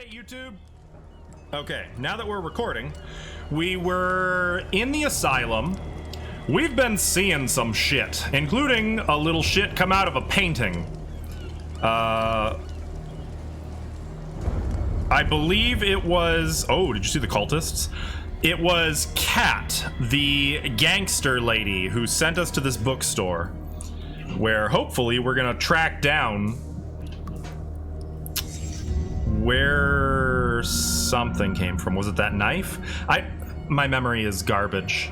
Hey, YouTube. Okay, now that we're recording, we were in the asylum. We've been seeing some shit, including a little shit come out of a painting. I believe it was... Oh, did you see the cultists? It was Kat, the gangster lady who sent us to this bookstore, where hopefully we're gonna track down where something came from. Was it that knife? My memory is garbage.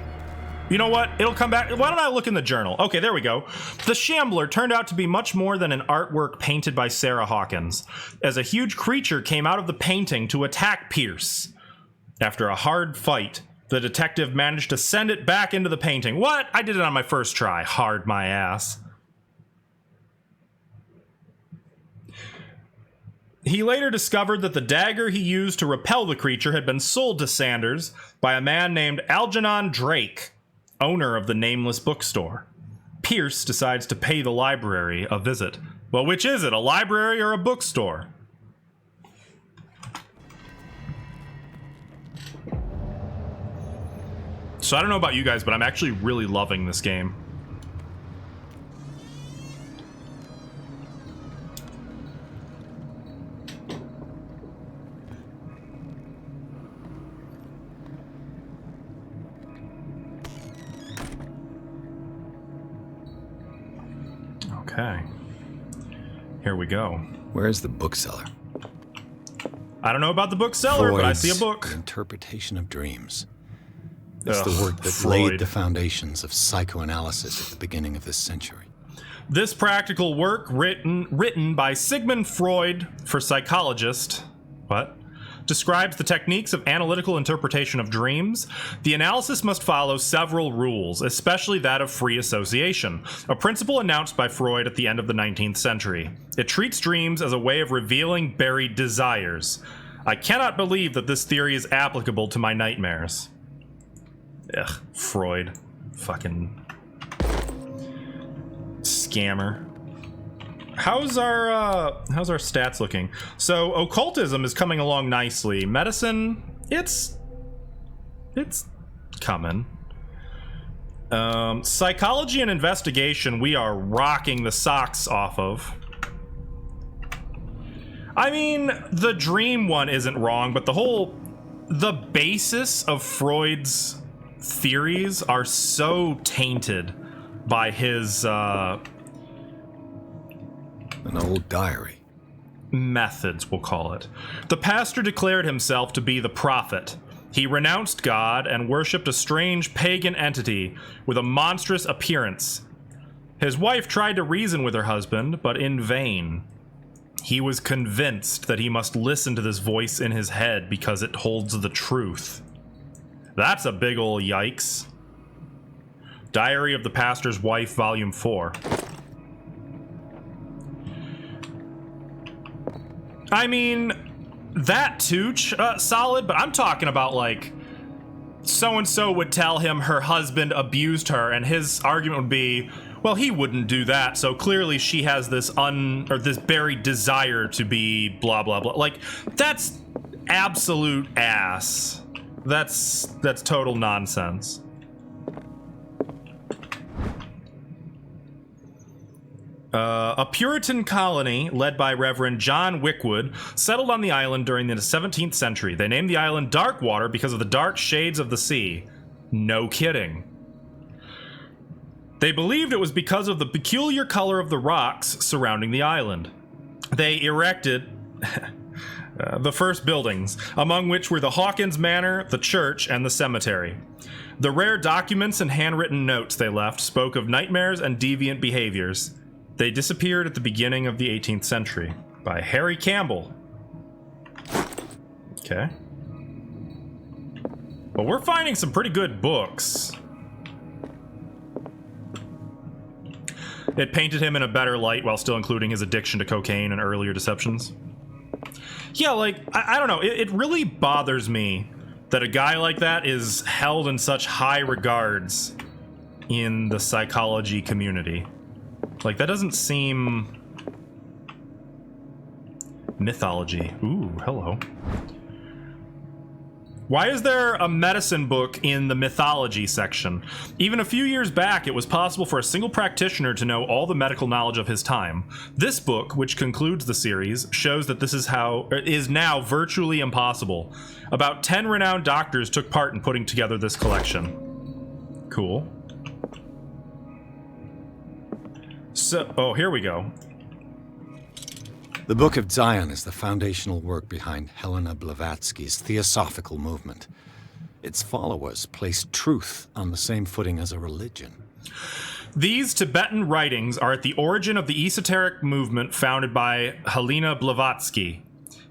You know what? It'll come back. Why don't I look in the journal? Okay, there we go. The Shambler turned out to be much more than an artwork painted by Sarah Hawkins, as a huge creature came out of the painting to attack Pierce. After a hard fight, the detective managed to send it back into the painting. What? I did it on my first try. Hard my ass. He later discovered that the dagger he used to repel the creature had been sold to Sanders by a man named Algernon Drake, owner of the nameless bookstore. Pierce decides to pay the library a visit. Well, which is it, a library or a bookstore? So I don't know about you guys, but I'm actually really loving this game. Okay. Here we go. Where is the bookseller? I don't know about the bookseller, but I see a book. Interpretation of dreams. It's Ugh, the work that Freud. laid the foundations of psychoanalysis at the beginning of this century. This practical work, written by Sigmund Freud for psychologist, describes the techniques of analytical interpretation of dreams. The analysis must follow several rules, especially that of free association, a principle announced by Freud at the end of the 19th century. It treats dreams as a way of revealing buried desires. I cannot believe that this theory is applicable to my nightmares. Ugh, Freud. Fucking scammer. How's our stats looking? So occultism is coming along nicely. Medicine, it's coming. Psychology and investigation, we are rocking the socks off of. I mean, the dream one isn't wrong, but the basis of Freud's theories are so tainted by his An old diary. Methods, we'll call it. The pastor declared himself to be the prophet. He renounced God and worshipped a strange pagan entity with a monstrous appearance. His wife tried to reason with her husband, but in vain. He was convinced that he must listen to this voice in his head because it holds the truth. That's a big ol' yikes. Diary of the Pastor's Wife, Volume 4. I mean, that tooch, solid, but I'm talking about, like, so-and-so would tell him her husband abused her, and his argument would be, well, he wouldn't do that, so clearly she has this this buried desire to be blah, blah, blah. Like, that's absolute ass. That's total nonsense. A Puritan colony led by Reverend John Wickwood settled on the island during the 17th century. They named the island Darkwater because of the dark shades of the sea. No kidding. They believed it was because of the peculiar color of the rocks surrounding the island. They erected the first buildings, among which were the Hawkins Manor, the church, and the cemetery. The rare documents and handwritten notes they left spoke of nightmares and deviant behaviors. They disappeared at the beginning of the 18th century. By Harry Campbell. Okay. Well, we're finding some pretty good books. It painted him in a better light while still including his addiction to cocaine and earlier deceptions. Yeah, like, I don't know. It really bothers me that a guy like that is held in such high regards in the psychology community. Like, that doesn't seem Mythology. Ooh, hello. Why is there a medicine book in the mythology section? Even a few years back, it was possible for a single practitioner to know all the medical knowledge of his time. This book, which concludes the series, shows that this is now virtually impossible. About 10 renowned doctors took part in putting together this collection. Cool. So, oh, here we go. The Book of Zion is the foundational work behind Helena Blavatsky's Theosophical movement. Its followers placed truth on the same footing as a religion. These Tibetan writings are at the origin of the esoteric movement founded by Helena Blavatsky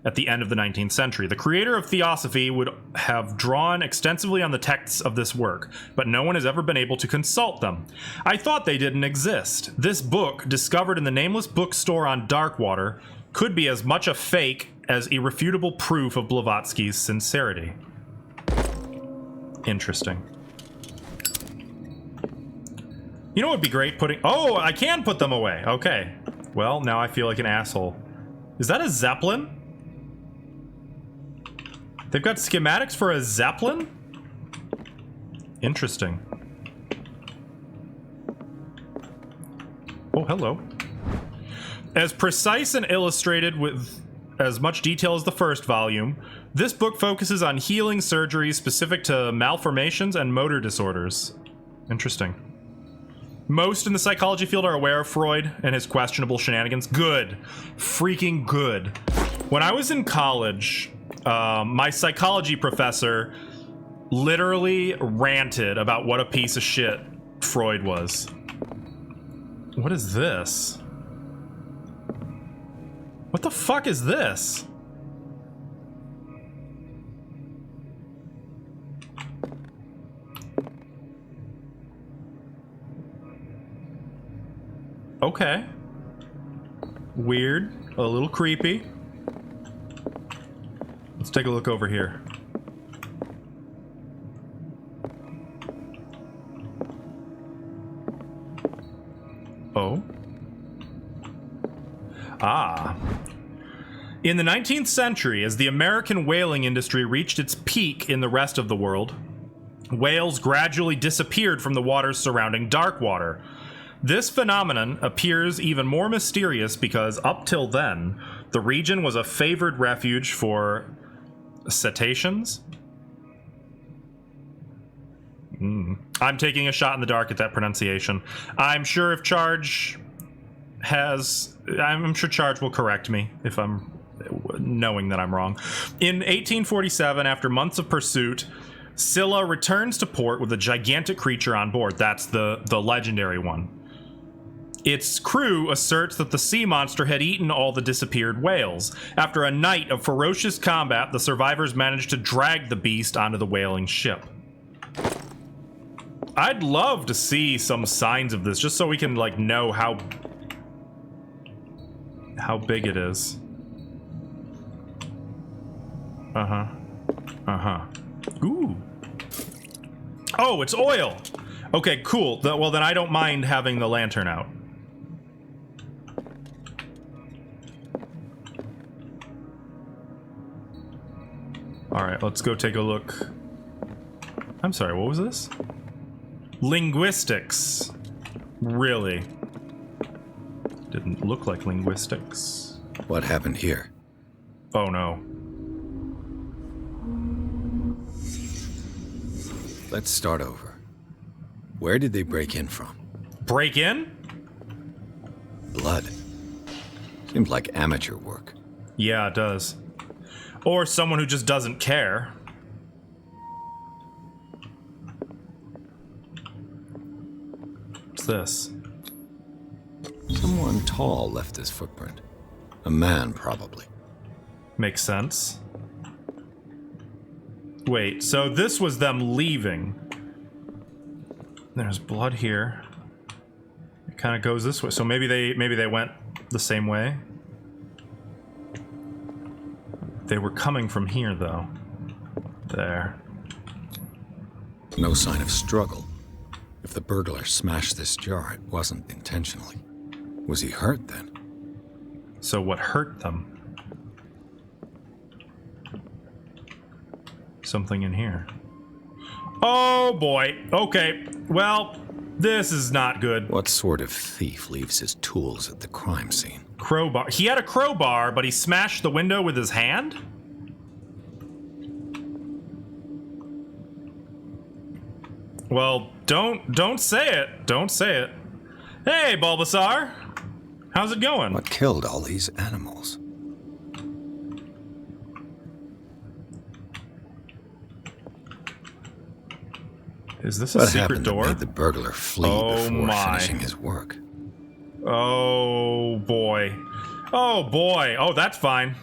at the end of the 19th century. The creator of Theosophy would have drawn extensively on the texts of this work, but no one has ever been able to consult them. I thought they didn't exist. This book, discovered in the nameless bookstore on Darkwater, could be as much a fake as irrefutable proof of Blavatsky's sincerity. Interesting. You know what would be great? Oh, I can put them away. Okay. Well, now I feel like an asshole. Is that a Zeppelin? They've got schematics for a Zeppelin? Interesting. Oh, hello. As precise and illustrated with as much detail as the first volume, this book focuses on healing surgeries specific to malformations and motor disorders. Interesting. Most in the psychology field are aware of Freud and his questionable shenanigans. Good. Freaking good. When I was in college, my psychology professor literally ranted about what a piece of shit Freud was. What is this? What the fuck is this? Okay. Weird. A little creepy. Let's take a look over here. Oh. Ah. In the 19th century, as the American whaling industry reached its peak in the rest of the world, whales gradually disappeared from the waters surrounding Darkwater. This phenomenon appears even more mysterious because up till then, the region was a favored refuge for cetaceans. I'm taking a shot in the dark at that pronunciation. I'm sure Charge will correct me if I'm knowing that I'm wrong. In 1847, after months of pursuit, Scylla returns to port with a gigantic creature on board. That's the legendary one. Its crew asserts that the sea monster had eaten all the disappeared whales. After a night of ferocious combat, the survivors managed to drag the beast onto the whaling ship. I'd love to see some signs of this, just so we can, like, know how big it is. Ooh. Oh, it's oil. Okay, cool. Well, then I don't mind having the lantern out. All right, let's go take a look. I'm sorry, what was this? Linguistics. Really? Didn't look like linguistics. What happened here? Oh no. Let's start over. Where did they break in from? Break in? Blood. Seems like amateur work. Yeah, it does. Or someone who just doesn't care. What's this? Someone tall left this footprint. A man, probably. Makes sense. Wait, so this was them leaving. There's blood here. It kind of goes this way. So maybe they went the same way. They were coming from here, though. There. No sign of struggle. If the burglar smashed this jar, it wasn't intentionally. Was he hurt then? So what hurt them? something in here. Oh boy. Okay. Well, this is not good. What sort of thief leaves his tools at the crime scene? Crowbar. He had a crowbar, but he smashed the window with his hand? Well, don't say it. Don't say it. Hey, Bulbasaur. How's it going? What killed all these animals? Is this a What secret happened that door? made the burglar flee Oh before my. finishing his work? Oh boy. Oh boy. Oh, that's fine.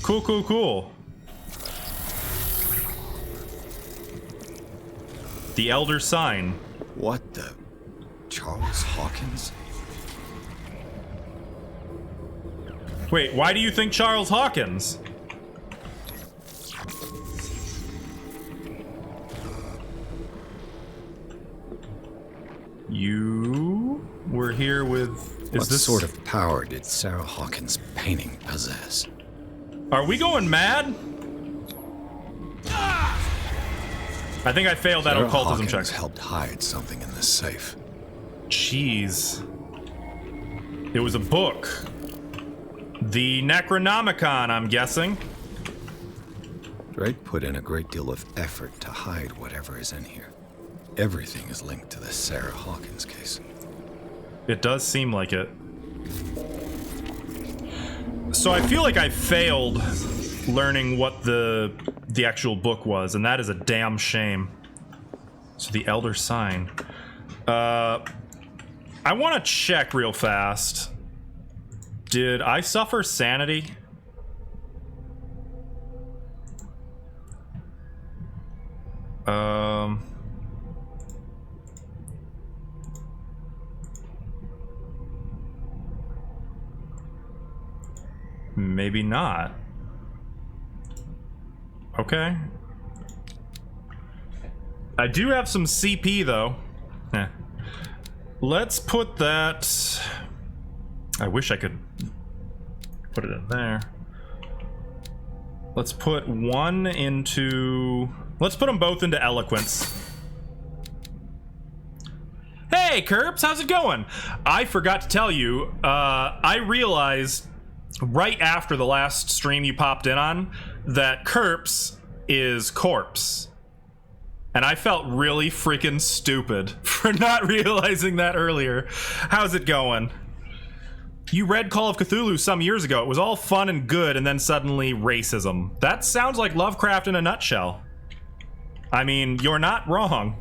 Cool, cool, cool. The Elder Sign. What the? Charles Hawkins? Wait, why do you think Charles Hawkins? You were here with... What sort of power did Sarah Hawkins' painting possess? Are we going mad? I think I failed that Sarah occultism Hawkins check. helped hide something in this safe. Jeez. It was a book. The Necronomicon, I'm guessing. Drake put in a great deal of effort to hide whatever is in here. Everything is linked to the Sarah Hawkins case. It does seem like it. So I feel like I failed learning what the actual book was, and that is a damn shame. So the Elder Sign. I want to check real fast. Did I suffer sanity? Maybe not. Okay. I do have some CP though. Let's put that... I wish I could put it in there. Let's put one into... Let's put them both into Eloquence. Hey, Kerps, how's it going? I forgot to tell you, I realized right after the last stream you popped in on that Kerps is Corpse. And I felt really freaking stupid for not realizing that earlier. How's it going? You read Call of Cthulhu some years ago. It was all fun and good, and then suddenly racism. That sounds like Lovecraft in a nutshell. I mean, you're not wrong.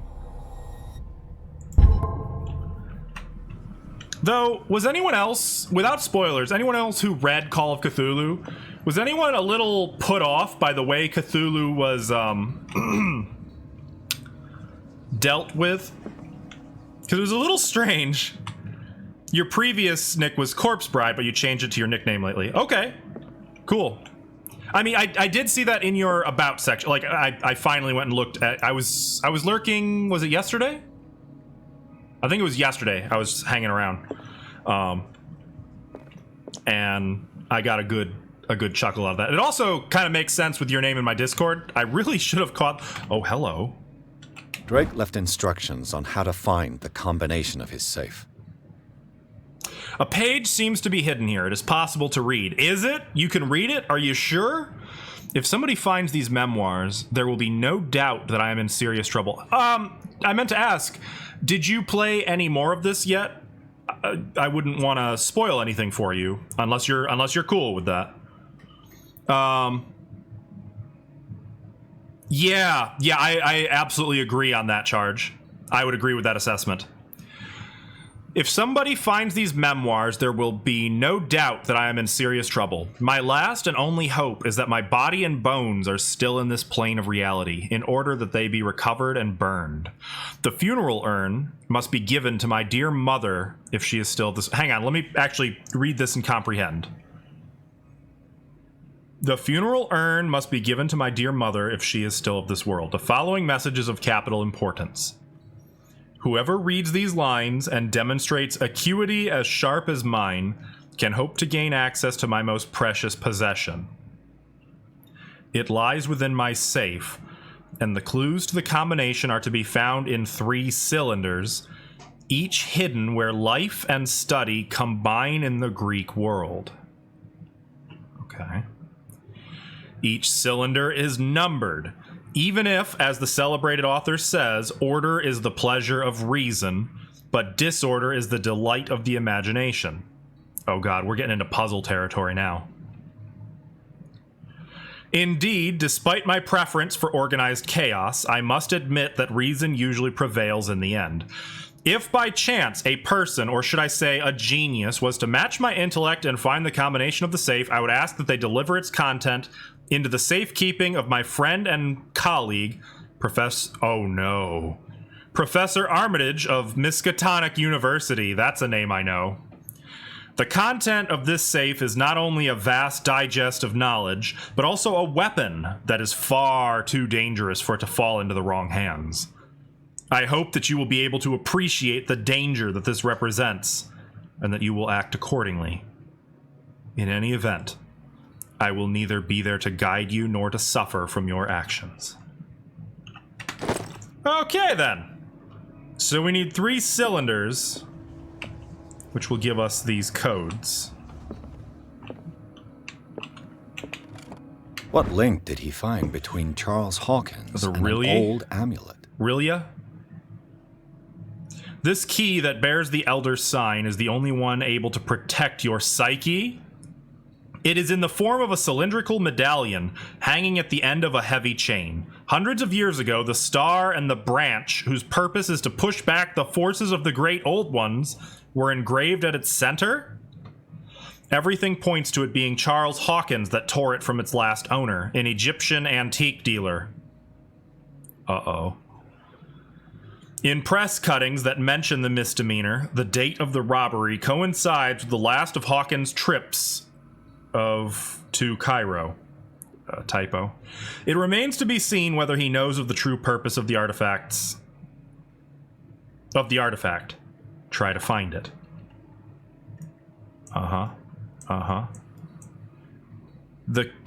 Though, was anyone else, without spoilers, anyone else who read Call of Cthulhu, was anyone a little put off by the way Cthulhu was, dealt with? Because it was a little strange. Your previous nick was Corpse Bride, but you changed it to your nickname lately. Okay, cool. I mean, I did see that in your about section. Like, I finally went and looked at. I was lurking. Was it yesterday? I think it was yesterday. I was hanging around, and I got a good chuckle out of that. It also kind of makes sense with your name in my Discord. I really should have caught. Oh, hello. Drake left instructions on how to find the combination of his safe. A page seems to be hidden here. It is possible to read. Is it? You can read it? Are you sure? If somebody finds these memoirs, there will be no doubt that I am in serious trouble. I meant to ask, did you play any more of this yet? I wouldn't want to spoil anything for you, unless you're cool with that. Yeah, I absolutely agree on that charge. I would agree with that assessment. If somebody finds these memoirs, there will be no doubt that I am in serious trouble. My last and only hope is that my body and bones are still in this plane of reality, in order that they be recovered and burned. The funeral urn must be given to my dear mother if she is still this. Hang on, let me actually read this and comprehend. The funeral urn must be given to my dear mother if she is still of this world. The following message is of capital importance. Whoever reads these lines and demonstrates acuity as sharp as mine can hope to gain access to my most precious possession. It lies within my safe, and the clues to the combination are to be found in 3 cylinders, each hidden where life and study combine in the Greek world. Okay. Each cylinder is numbered, even if, as the celebrated author says, order is the pleasure of reason, but disorder is the delight of the imagination. Oh god, we're getting into puzzle territory now. Indeed, despite my preference for organized chaos, I must admit that reason usually prevails in the end. If by chance a person, or should I say a genius, was to match my intellect and find the combination of the safe, I would ask that they deliver its content into the safekeeping of my friend and colleague, Professor Armitage of Miskatonic University. That's a name I know. The content of this safe is not only a vast digest of knowledge, but also a weapon that is far too dangerous for it to fall into the wrong hands. I hope that you will be able to appreciate the danger that this represents, and that you will act accordingly. In any event, I will neither be there to guide you nor to suffer from your actions. Okay, then. So we need 3 cylinders, which will give us these codes. What link did he find between Charles Hawkins and an old amulet? R'lyeh? This key that bears the Elder's sign is the only one able to protect your psyche. It is in the form of a cylindrical medallion hanging at the end of a heavy chain. Hundreds of years ago, the star and the branch, whose purpose is to push back the forces of the great old ones, were engraved at its center. Everything points to it being Charles Hawkins that tore it from its last owner, an Egyptian antique dealer. Uh-oh. In press cuttings that mention the misdemeanor, the date of the robbery coincides with the last of Hawkins' trips to Cairo. Typo. It remains to be seen whether he knows of the true purpose of the artifact. Try to find it.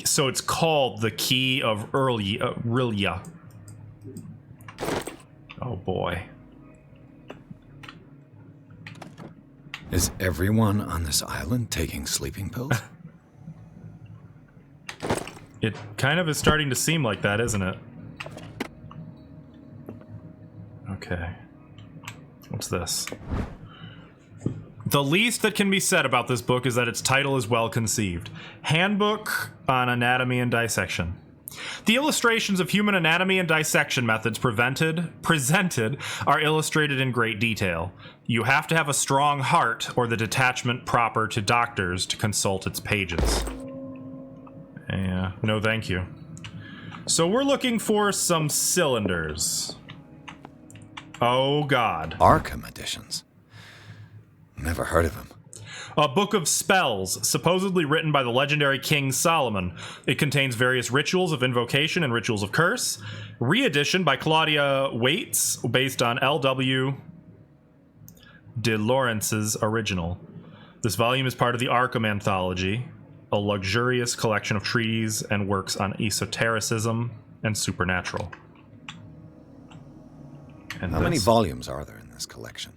So it's called the Key of R'lyeh. Oh boy. Is everyone on this island taking sleeping pills? It kind of is starting to seem like that, isn't it? Okay. What's this? The least that can be said about this book is that its title is well conceived. Handbook on Anatomy and Dissection. The illustrations of human anatomy and dissection methods presented are illustrated in great detail. You have to have a strong heart or the detachment proper to doctors to consult its pages. Yeah, no thank you. So we're looking for some cylinders. Oh god. Arkham editions. Never heard of him. A book of spells, supposedly written by the legendary King Solomon. It contains various rituals of invocation and rituals of curse. Re-edition by Claudia Waits, based on L.W. de Lawrence's original. This volume is part of the Arkham Anthology, a luxurious collection of treatises and works on esotericism and supernatural. And How many volumes are there in this collection?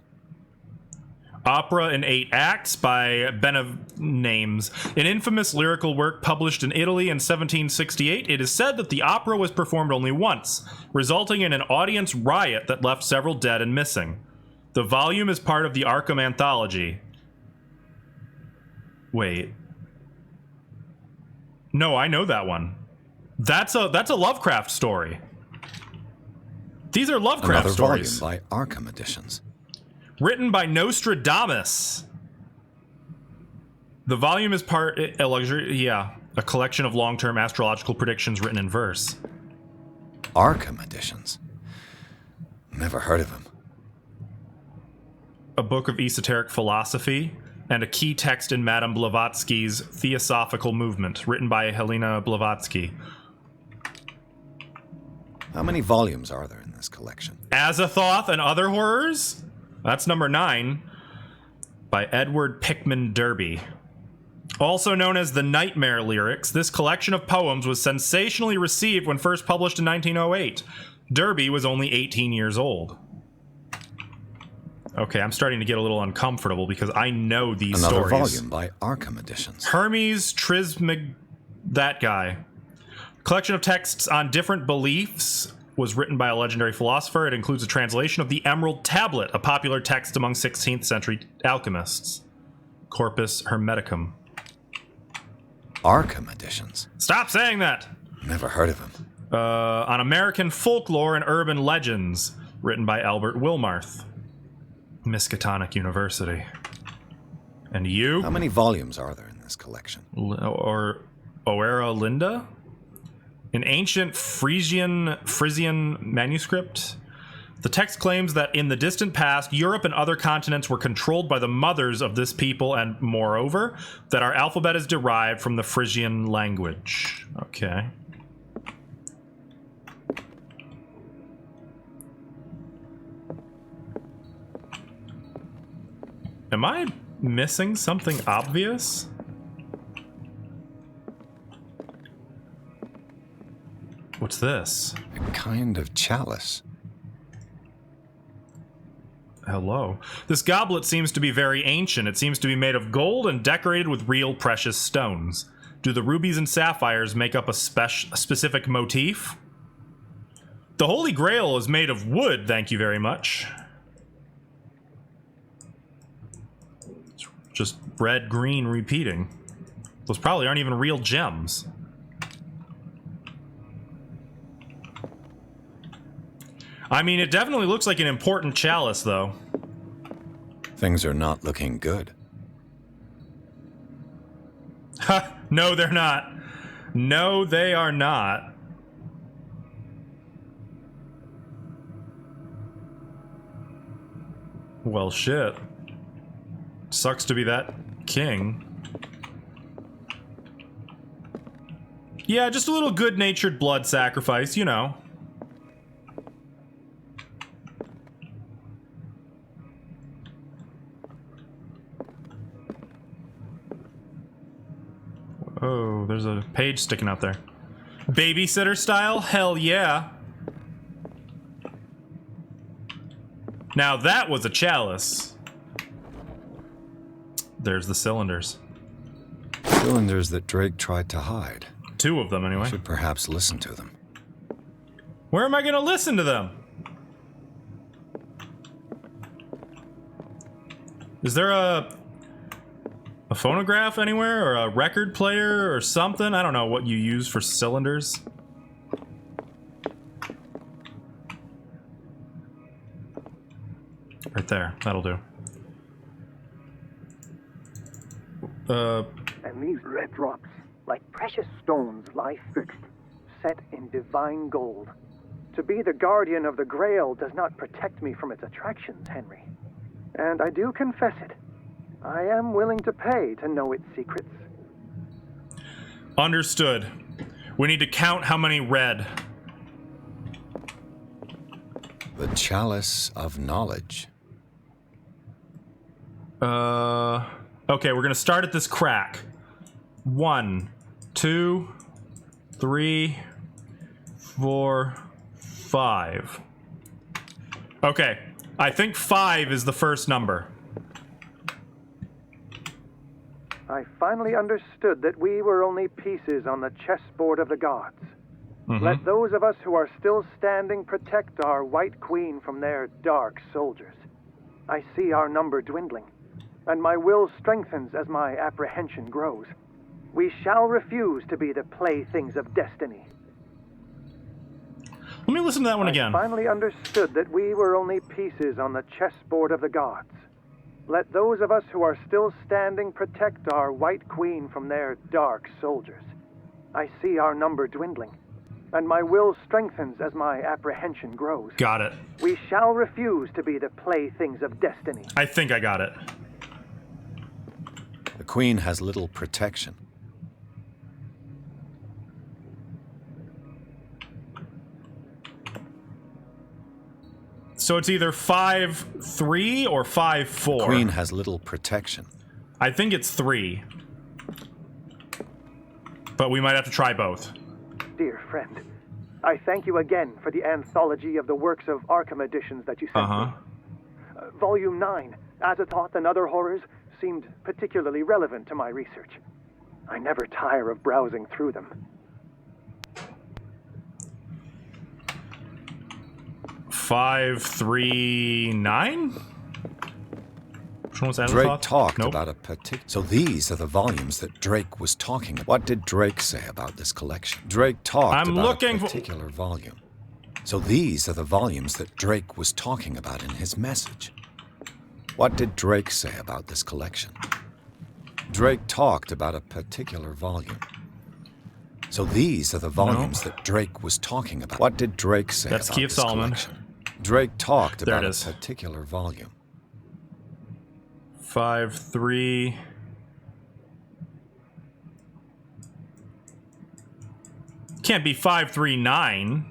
Opera in 8 Acts by Names, an infamous lyrical work published in Italy in 1768. It is said that the opera was performed only once, resulting in an audience riot that left several dead and missing. The volume is part of the Arkham Anthology. Wait. No, I know that one. That's a Lovecraft story. These are Lovecraft Another stories. volume by Arkham Editions. Written by Nostradamus. The volume is a collection of long-term astrological predictions written in verse. Arkham Editions. Never heard of him. A book of esoteric philosophy and a key text in Madame Blavatsky's Theosophical Movement, written by Helena Blavatsky. How many volumes are there in this collection? Azathoth and Other Horrors? That's number 9 by Edward Pickman Derby. Also known as the Nightmare Lyrics, this collection of poems was sensationally received when first published in 1908. Derby was only 18 years old. Okay, I'm starting to get a little uncomfortable because I know these Another stories. volume by Arkham Editions. Hermes Trismeg... that guy. Collection of texts on different beliefs was written by a legendary philosopher. It includes a translation of the Emerald Tablet, a popular text among 16th century alchemists. Corpus Hermeticum. Arkham Editions. Stop saying that! Never heard of him. On American Folklore and Urban Legends, written by Albert Wilmarth. Miskatonic University. And you? How many volumes are there in this collection? Or Oera Linda? An ancient Frisian manuscript. The text claims that in the distant past, Europe and other continents were controlled by the mothers of this people, and moreover, that our alphabet is derived from the Frisian language. Okay. Am I missing something obvious? What's this? A kind of chalice. Hello. This goblet seems to be very ancient. It seems to be made of gold and decorated with real precious stones. Do the rubies and sapphires make up a specific motif? The Holy Grail is made of wood, thank you very much. It's just red, green repeating. Those probably aren't even real gems. I mean, it definitely looks like an important chalice, though. Things are not looking good. Ha! No, they're not. No, they are not. Well, shit. Sucks to be that king. Yeah, just a little good-natured blood sacrifice, you know. Oh, there's a page sticking out there. Babysitter style? Hell yeah. Now that was a chalice. There's the cylinders. Cylinders that Drake tried to hide. 2 of them, anyway. Should perhaps listen to them. Where am I gonna listen to them? Is there a phonograph anywhere, or a record player or something? I don't know what you use for cylinders. Right there, that'll do. And these red drops, like precious stones, lie fixed, set in divine gold. To be the guardian of the Grail does not protect me from its attractions, Henry. And I do confess it. I am willing to pay to know its secrets. Understood. We need to count how many red. The chalice of knowledge. Okay, we're gonna start at this crack. 1, 2, 3, 4, 5. Okay, I think 5 is the first number. I finally understood that we were only pieces on the chessboard of the gods. Let those of us who are still standing protect our White Queen from their dark soldiers. I see our number dwindling, and my will strengthens as my apprehension grows. We shall refuse to be the playthings of destiny. Let me listen to that one again. I finally understood that we were only pieces on the chessboard of the gods. Let those of us who are still standing protect our White Queen from their dark soldiers. I see our number dwindling, and my will strengthens as my apprehension grows. Got it. We shall refuse to be the playthings of destiny. I think I got it. The Queen has little protection. So it's either 5-3 or 5-4. The Queen has little protection. I think it's 3. but we might have to try both. Dear friend, I thank you again for the anthology of the works of Arkham editions that you sent me. Volume 9, Azathoth and Other Horrors, seemed particularly relevant to my research. I never tire of browsing through them. 539? Which one was Azathoth? Drake talked about a particular... So these are the volumes that Drake was talking about. What did Drake say about this collection? Drake talked about a particular volume. So these are the volumes that Drake was talking about in his message. What did Drake say about this collection? Drake talked about a particular volume. So these are the volumes that Drake was talking about. What did Drake say about Key of this Solomon. collection? Drake talked about a particular volume. 5-3. Can't be 539.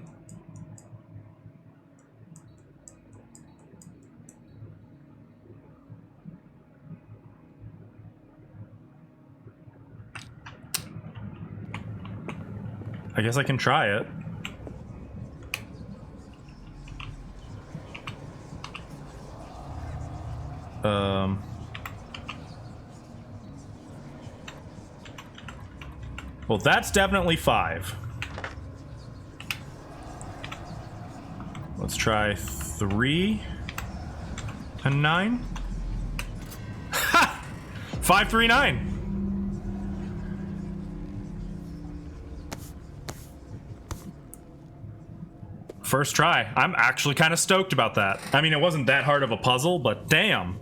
I guess I can try it. Well, that's definitely 5. Let's try 3 and 9. Ha! 539. First try. I'm actually kind of stoked about that. I mean, it wasn't that hard of a puzzle, but damn.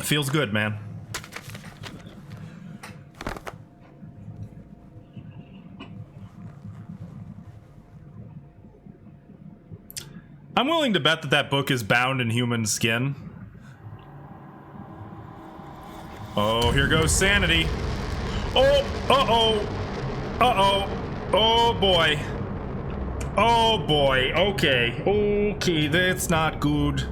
Feels good, man. I'm willing to bet that that book is bound in human skin. Oh, here goes sanity. Oh, uh-oh. Uh-oh. Oh, boy. Oh, boy. Okay. Okay, that's not good.